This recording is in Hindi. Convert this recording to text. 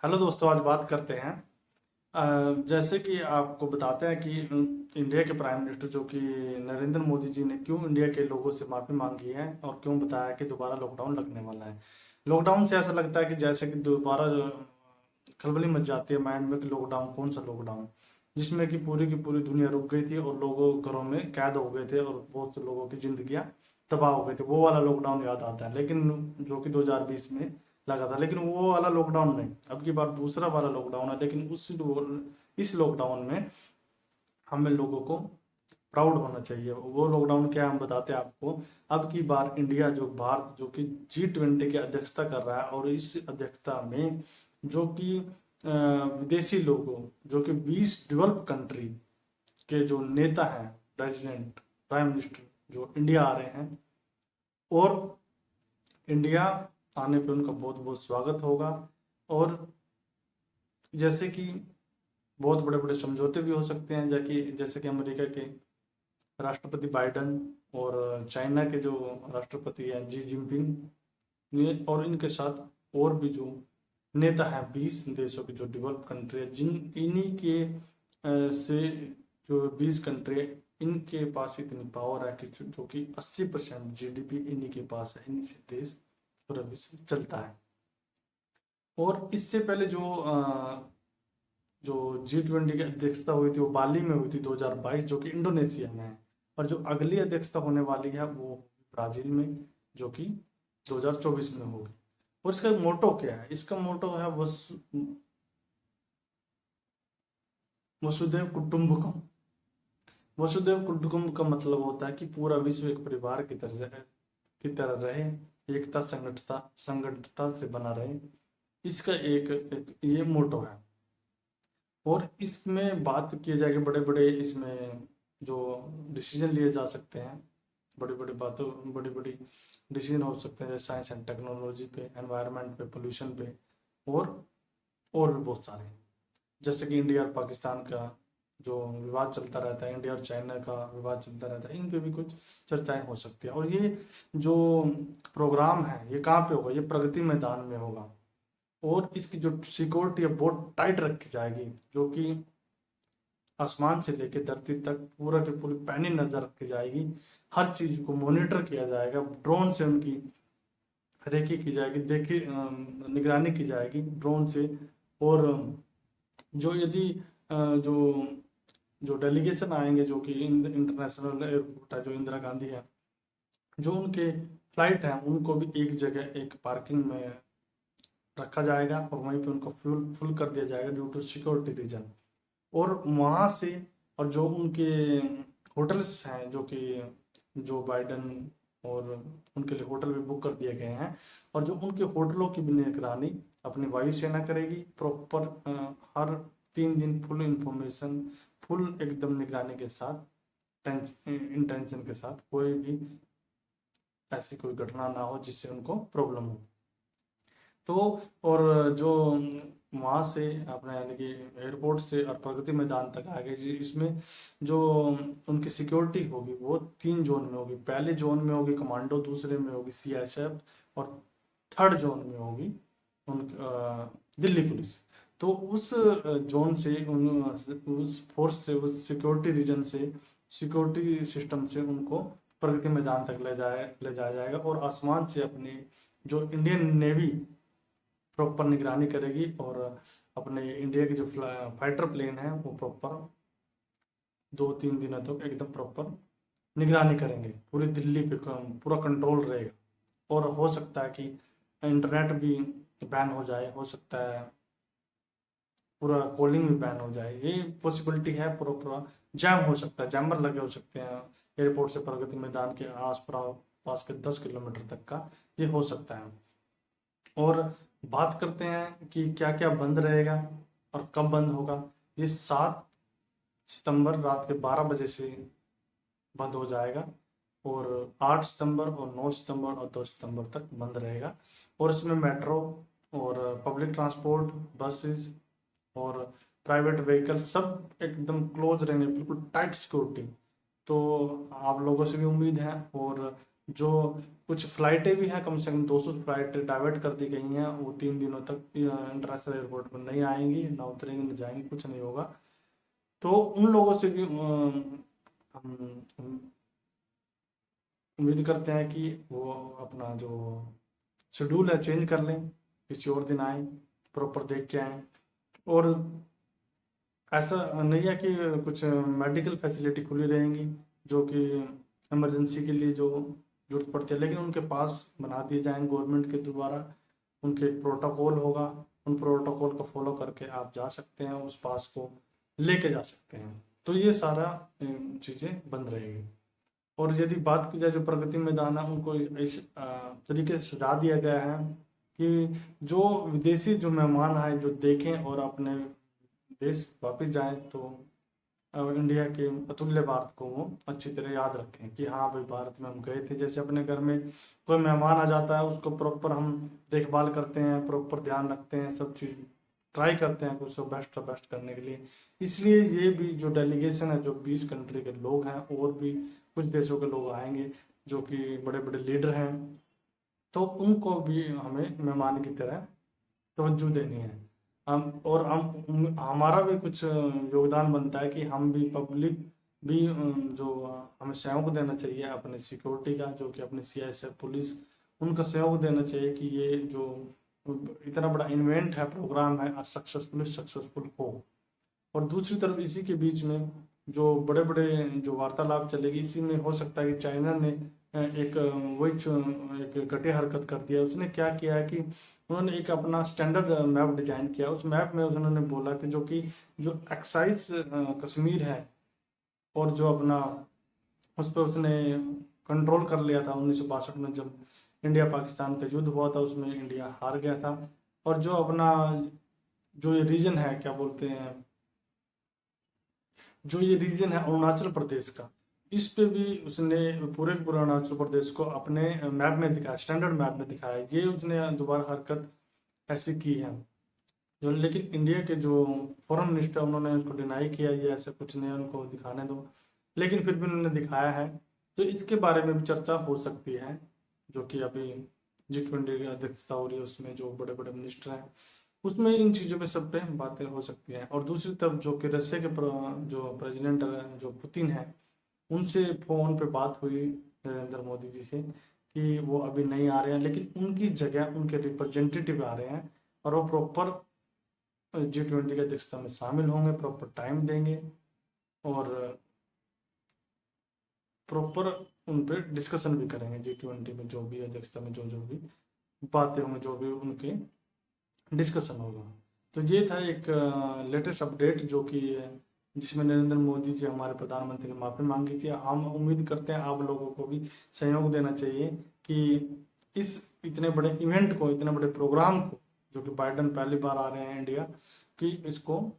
हेलो दोस्तों, आज बात करते हैं। जैसे कि आपको बताते हैं कि इंडिया के प्राइम मिनिस्टर जो कि नरेंद्र मोदी जी ने क्यों इंडिया के लोगों से माफ़ी मांगी है और क्यों बताया कि दोबारा लॉकडाउन लगने वाला है। लॉकडाउन से ऐसा लगता है कि जैसे कि दोबारा खलबली मच जाती है माइंड में कि लॉकडाउन, कौन सा लॉकडाउन, जिसमें कि की पूरी दुनिया रुक गई थी और लोगों घरों में कैद हो गए थे और बहुत से लोगों की जिंदगियां तबाह हो गई थी। वो वाला लॉकडाउन याद आता है, लेकिन जो कि 2020 में लगा था। लेकिन वो वाला लॉकडाउन नहीं, अब की बार दूसरा वाला लॉकडाउन है। लेकिन इस लॉकडाउन में हमें लोगों को प्राउड होना चाहिए। वो लॉकडाउन क्या है, हम बताते हैं आपको। अब की बार इंडिया, जो भारत जो कि G20 की अध्यक्षता कर रहा है, और इस अध्यक्षता में जो कि विदेशी लोगों, जो कि 20 डेवलप कंट्री के जो नेता हैं, प्रेसिडेंट, प्राइम मिनिस्टर, जो इंडिया आ रहे हैं। और इंडिया आने पे उनका बहुत बहुत स्वागत होगा। और जैसे कि बहुत बड़े बड़े समझौते भी हो सकते हैं, जैसे कि अमेरिका के राष्ट्रपति बाइडन और चाइना के जो राष्ट्रपति हैं जी जिनपिंग ने, और इनके साथ और भी जो नेता हैं 20 देशों की जो डेवलप कंट्री है, जिन इन्हीं के से जो 20 कंट्री है, इनके पास इतनी पावर है कि जो कि 80% GDP इन्हीं के पास है। इन्हीं से देश पूरा विश्व चलता है। और इससे पहले जो G20 की अध्यक्षता हुई थी वो बाली में हुई थी 2022, जो कि इंडोनेशिया में है। और जो अगली अध्यक्षता होने वाली है वो ब्राजील में, जो कि 2024 में होगी। और इसका मोटो क्या है? इसका मोटो है वसुधैव कुटुंबकम। वसुधैव कुटुंबकम का मतलब होता है कि पूरा विश्व एक परिवार की तरह रहे, एकता संगठता से बना रहे। इसका एक ये मोटो है। और इसमें बात की जाएगी, बड़े बड़े इसमें जो डिसीजन लिए जा सकते हैं, बड़ी बड़ी डिसीजन हो सकते हैं, जैसे साइंस एंड टेक्नोलॉजी पे, एनवायरनमेंट पे, पोल्यूशन पे, और भी बहुत सारे। जैसे कि इंडिया और पाकिस्तान का जो विवाद चलता रहता है, इंडिया और चाइना का विवाद चलता रहता है, इन पे भी कुछ चर्चाएं हो सकती हैं। और ये जो प्रोग्राम है ये कहाँ पे होगा? ये प्रगति मैदान में होगा। और इसकी जो सिक्योरिटी है बहुत टाइट रखी जाएगी, जो कि आसमान से लेकर धरती तक पूरा की पूरी पैनी नजर रखी जाएगी। हर चीज को मॉनिटर किया जाएगा, ड्रोन से उनकी रेकी की जाएगी, देखी निगरानी की जाएगी ड्रोन से। और जो यदि जो जो डेलीगेशन आएंगे, जो कि इंटरनेशनल एयरपोर्ट है जो इंदिरा गांधी है, जो उनके फ्लाइट हैं, उनको भी एक जगह एक पार्किंग में रखा जाएगा और वहीं पे उनको फ्यूल फुल कर दिया जाएगा ड्यू टू सिक्योरिटी रीजन। और वहाँ से, और जो उनके होटल्स हैं, जो कि जो बाइडन और उनके लिए होटल भी बुक कर दिए गए हैं, और जो उनके होटलों की भी निगरानी अपनी वायुसेना करेगी प्रॉपर। हर 3 दिन फुल इंफॉर्मेशन, फुल एकदम निगरानी के साथ, इंटेंशन के साथ, कोई भी ऐसी कोई घटना ना हो जिससे उनको प्रॉब्लम हो। तो और जो वहाँ से अपने यानी कि एयरपोर्ट से और प्रगति मैदान तक आ गए जी, इसमें जो उनकी सिक्योरिटी होगी वो 3 जोन में होगी। पहले जोन में होगी कमांडो, दूसरे में होगी CSF, और थर्ड जोन में होगी दिल्ली पुलिस। तो उस जोन से उस फोर्स से, उस सिक्योरिटी रीजन से, सिक्योरिटी सिस्टम से उनको प्रगति मैदान तक ले जाया जाएगा। और आसमान से अपनी जो इंडियन नेवी प्रॉपर निगरानी करेगी, और अपने इंडिया की जो फाइटर प्लेन है वो प्रॉपर 2-3 दिनों तक एकदम प्रॉपर निगरानी करेंगे। पूरी दिल्ली पे पूरा कंट्रोल रहेगा। और हो सकता है कि इंटरनेट भी बैन हो जाए, हो सकता है पूरा कॉलिंग भी बैन हो जाए, ये पॉसिबिलिटी है। पूरा पूरा जैम हो सकता है, जैमर लगे हो सकते हैं एयरपोर्ट से प्रगति मैदान के पास के 10 किलोमीटर तक का, ये हो सकता है। और बात करते हैं कि क्या क्या बंद रहेगा और कब बंद होगा। ये 7 सितंबर रात के 12 बजे से बंद हो जाएगा, और 8 सितंबर और 9 सितंबर और 2 सितंबर तक बंद रहेगा। और इसमें मेट्रो और पब्लिक ट्रांसपोर्ट, बसेस और प्राइवेट व्हीकल सब एकदम क्लोज रहेंगे, बिल्कुल टाइट सिक्योरिटी। तो आप लोगों से भी उम्मीद है, और जो कुछ फ्लाइटें भी हैं, कम से कम 200 फ्लाइटें डाइवर्ट कर दी गई हैं, वो 3 दिनों तक इंटरनेशनल एयरपोर्ट पर नहीं आएंगी, ना उतरेंगी ना जाएंगी, कुछ नहीं होगा। तो उन लोगों से भी हम उम्मीद करते हैं कि वो अपना जो शेड्यूल है चेंज कर लें, किसी और दिन आए, प्रॉपर देख के आए। और ऐसा नहीं है कि कुछ मेडिकल फैसिलिटी खुली रहेंगी जो कि इमरजेंसी के लिए जो जरूरत पड़ती है, लेकिन उनके पास बना दिए जाएंगे गवर्नमेंट के द्वारा। उनके एक प्रोटोकॉल होगा, उन प्रोटोकॉल को फॉलो करके आप जा सकते हैं, उस पास को लेके जा सकते हैं। तो ये सारा चीज़ें बंद रहेगी। और यदि बात की जाए जो प्रगति मैदान है, उनको इस तरीके से सजा दिया गया है कि जो विदेशी जो मेहमान आए जो देखें और अपने देश वापस जाएं, तो इंडिया के अतुल्य भारत को वो अच्छी तरह याद रखें कि हाँ भाई, भारत में हम गए थे। जैसे अपने घर में कोई मेहमान आ जाता है, उसको प्रॉपर हम देखभाल करते हैं, प्रॉपर ध्यान रखते हैं, सब चीज़ ट्राई करते हैं कुछ बेस्ट करने के लिए। इसलिए ये भी जो डेलीगेशन है, जो 20 कंट्री के लोग हैं, और भी कुछ देशों के लोग आएंगे जो कि बड़े बड़े लीडर हैं, तो उनको भी हमें मेहमान की तरह तवज्जो देनी है। हम हमारा भी कुछ योगदान बनता है कि हम भी पब्लिक भी जो हमें सहयोग देना चाहिए अपने सिक्योरिटी का, जो कि अपनी CISF पुलिस, उनका सहयोग देना चाहिए कि ये जो इतना बड़ा इवेंट है, प्रोग्राम है, सक्सेसफुल हो। और दूसरी तरफ इसी के बीच में जो बड़े बड़े जो वार्तालाप चलेगी, इसी में हो सकता है कि चाइना ने एक एक घटिया हरकत कर दिया। उसने क्या किया है कि उन्होंने एक अपना स्टैंडर्ड मैप डिजाइन किया। उस मैप में उन्होंने बोला कि जो एक्साइज कश्मीर है, और जो अपना उस पर उसने कंट्रोल कर लिया था 1962 में, जब इंडिया पाकिस्तान का युद्ध हुआ था, उसमें इंडिया हार गया था। और जो अपना जो ये रीजन है, क्या बोलते हैं, जो ये रीजन है अरुणाचल प्रदेश का, इस पे भी उसने पूरे के पूरे अरुणाचल प्रदेश को अपने मैप में दिखाया, स्टैंडर्ड मैप में दिखाया। ये उसने दोबारा हरकत ऐसी की है जो, लेकिन इंडिया के जो फॉरेन मिनिस्टर, उन्होंने उसको डिनाई किया, ये ऐसा कुछ नहीं, उनको दिखाने दो। लेकिन फिर भी उन्होंने दिखाया है। तो इसके बारे में भी चर्चा हो सकती है, जो कि अभी G20 की अध्यक्षता हो रही है, उसमें जो बड़े बड़े मिनिस्टर हैं, उसमें इन चीज़ों पे सब पे बातें हो सकती हैं। और दूसरी तरफ जो कि रशिया के जो प्रेसिडेंट जो पुतिन है, उनसे फ़ोन पे बात हुई नरेंद्र मोदी जी से कि वो अभी नहीं आ रहे हैं, लेकिन उनकी जगह उनके रिप्रेजेंटेटिव आ रहे हैं, और वो प्रॉपर G20 की अध्यक्षता में शामिल होंगे, प्रॉपर टाइम देंगे, और प्रॉपर उन पर डिस्कशन भी करेंगे। G20 में जो भी अध्यक्षता में जो जो भी बातें होंगी, जो भी उनके डिस्कशन होगा। तो ये था एक लेटेस्ट अपडेट, जो कि जिसमें नरेंद्र मोदी जी हमारे प्रधानमंत्री ने माफ़ी मांगी थी। हम उम्मीद करते हैं आप लोगों को भी सहयोग देना चाहिए कि इस इतने बड़े इवेंट को, इतने बड़े प्रोग्राम को, जो कि बाइडन पहली बार आ रहे हैं इंडिया, कि इसको